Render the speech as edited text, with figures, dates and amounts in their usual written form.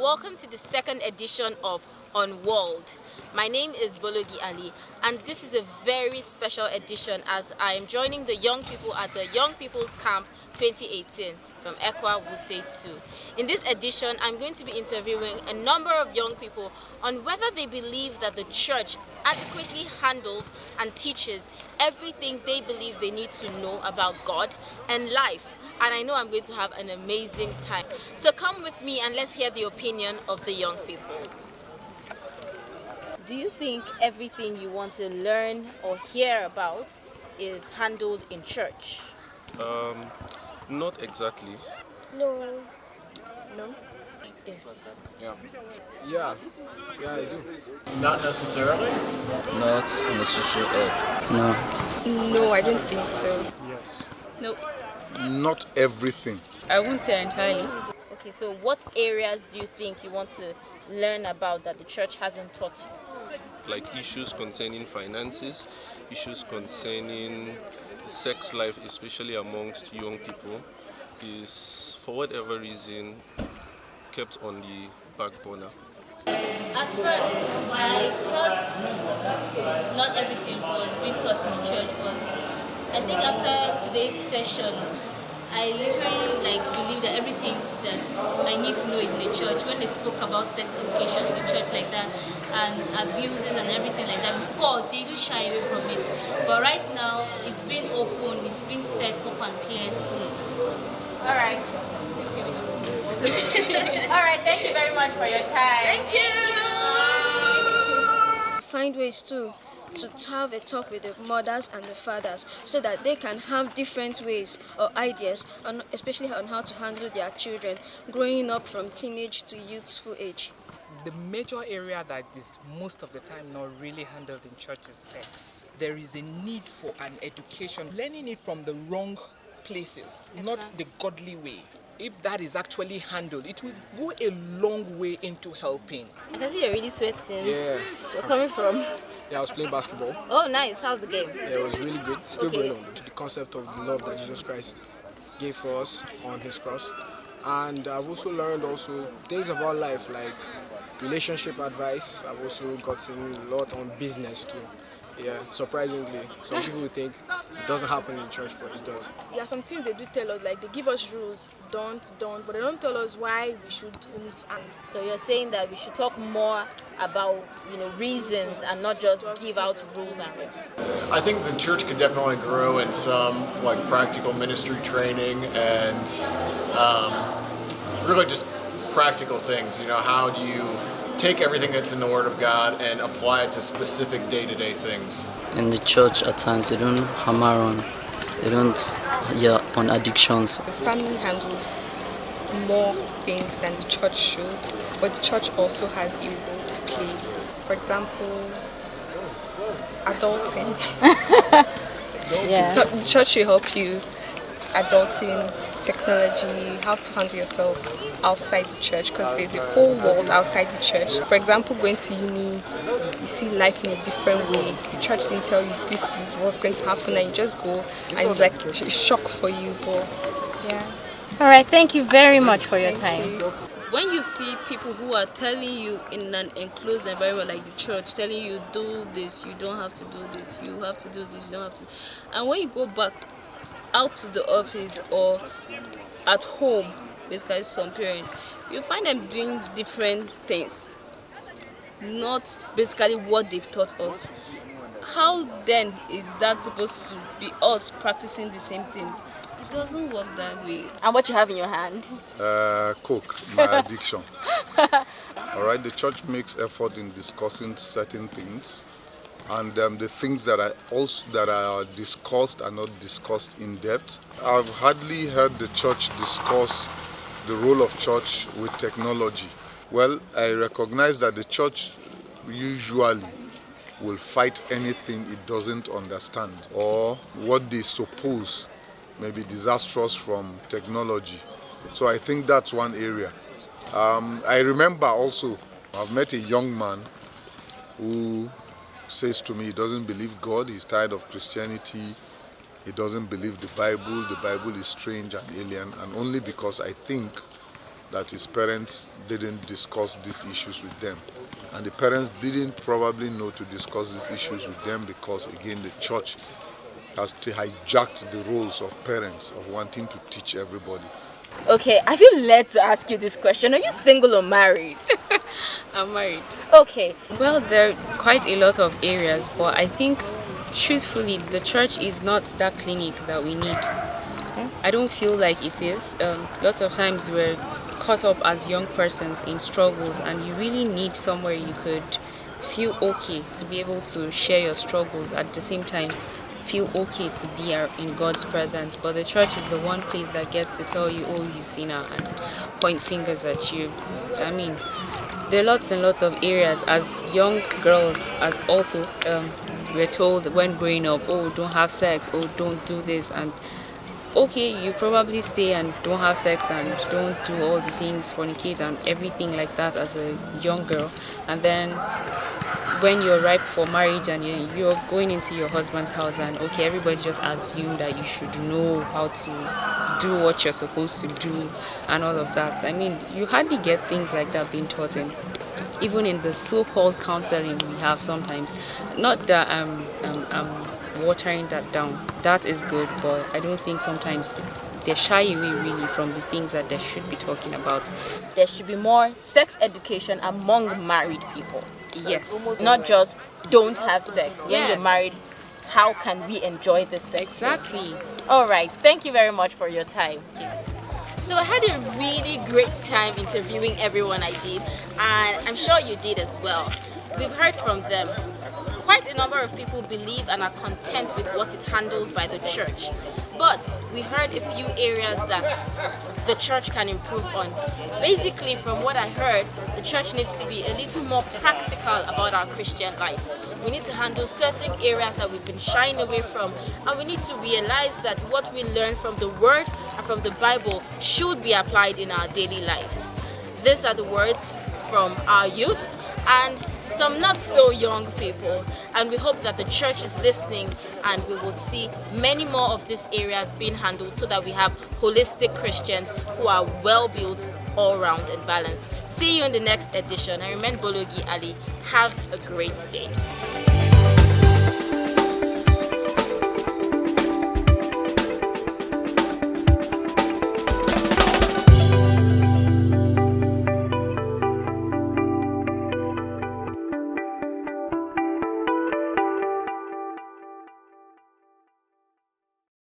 welcome to the second edition of Unwalled. My name is Bologi Ali, and this is a very special edition as I am joining the young people at the Young People's Camp 2018 from Ekwa Wuse 2. In this edition, I'm going to be interviewing a number of young people on whether they believe that the church adequately handles and teaches everything they believe they need to know about God and life. And I know I'm going to have an amazing time. So come with me and let's hear the opinion of the young people. Do you think everything you want to learn or hear about is handled in church? Not exactly. No. Yes. Yeah, I do. Not necessarily. Not necessarily. No, I don't think so. Yes. No. Not everything. I won't say entirely. Okay, so what areas do you think you want to learn about that the church hasn't taught you? Like issues concerning finances, issues concerning sex life, especially amongst young people, is for whatever reason kept on the back burner. At first, I thought not everything was being taught in the church, but I think after today's session, I literally believe that everything that I need to know is in the church. When they spoke about sex education in the church like that, and abuses and everything like that, before they do shy away from it. But right now, it's been open, it's been set up and clear. All right. All right, thank you very much for your time. Thank you! Find ways to have a talk with the mothers and the fathers so that they can have different ways or ideas, especially on how to handle their children growing up from teenage to youthful age. The major area that is most of the time not really handled in church is sex. There is a need for an education, learning it from the wrong places, not the godly way. If that is actually handled, it will go a long way into helping. I can see you're really sweating. Yeah. Where coming from? Yeah, I was playing basketball. Oh, nice. How's the game? Yeah, it was really good. Still Okay. going on. The concept of the love that Jesus Christ gave for us on his cross. And I've also learned things about life like relationship advice. I've also gotten a lot on business too. Yeah, surprisingly. Some people would think it doesn't happen in church, but it does. There are some things they do tell us, like they give us rules, don't, but they don't tell us why we shouldn't. And So you're saying that we should talk more about, reasons and not just give out rules and I think the church could definitely grow in some practical ministry training and really just practical things. How do you take everything that's in the Word of God and apply it to specific day-to-day things? In the church, at times they don't hammer on. They don't on addictions. The family handles more things than the church should, but the church also has a role to play. For example, adulting. Yeah. The church should help you adulting, technology, how to handle yourself outside the church, because there's a whole world outside the church. For example, going to uni, you see life in a different way. The church didn't tell you this is what's going to happen, and you just go, and it's like a shock for you. But yeah. All right, thank you very much for your time. When you see people who are telling you in an enclosed environment like the church, telling you do this, you don't have to do this, you have to do this, you don't have to. And when you go back out to the office or at home, basically some parents, you find them doing different things, not basically what they've taught us. How then is that supposed to be us practicing the same thing? It doesn't work that way. And what you have in your hand? Coke, my addiction. All right, the church makes effort in discussing certain things, and the things that are discussed are not discussed in depth. I've hardly heard the church discuss the role of church with technology. Well, I recognize that the church usually will fight anything it doesn't understand or what they suppose may be disastrous from technology. So I think that's one area. I remember also, I've met a young man who says to me he doesn't believe God, he's tired of Christianity, he doesn't believe the Bible is strange and alien, and only because I think that his parents didn't discuss these issues with them. And the parents didn't probably know to discuss these issues with them because, again, the church has hijacked the roles of parents of wanting to teach everybody. Okay, I feel led to ask you this question. Are you single or married? I'm married. Okay. Well, there are quite a lot of areas, but I think, truthfully, the church is not that clinic that we need. I don't feel like it is. Lots of times we're caught up as young persons in struggles, and you really need somewhere you could feel okay to be able to share your struggles, at the same time feel okay to be in God's presence. But the church is the one place that gets to tell you, oh, you sinner, and point fingers at you. I mean, there are lots and lots of areas. As young girls, also, we're told when growing up, oh, don't have sex, oh, don't do this. And okay, you probably stay and don't have sex and don't do all the things, fornicate and everything like that as a young girl. And then when you're ripe for marriage and you're going into your husband's house, and okay, everybody just assume that you should know how to do what you're supposed to do and all of that. I mean, you hardly get things like that being taught in, even in the so-called counseling we have sometimes. Not that I'm watering that down. That is good, but I don't think sometimes they shy away really from the things that they should be talking about. There should be more sex education among married people. Yes. Not just don't have sex. When Yes. you're married, how can we enjoy this sex? Exactly. All right. Thank you very much for your time. So I had a really great time interviewing everyone I did, and I'm sure you did as well. We've heard from them. Quite a number of people believe and are content with what is handled by the church. But we heard a few areas that the church can improve on. Basically, from what I heard, the church needs to be a little more practical about our Christian life. We need to handle certain areas that we've been shying away from, and we need to realize that what we learn from the Word and from the Bible should be applied in our daily lives. These are the words from our youth and some not so young people, and we hope that the church is listening and we will see many more of these areas being handled so that we have holistic Christians who are well built, all round and balanced. See you in the next edition. I remain Bologi Ali. Have a great day.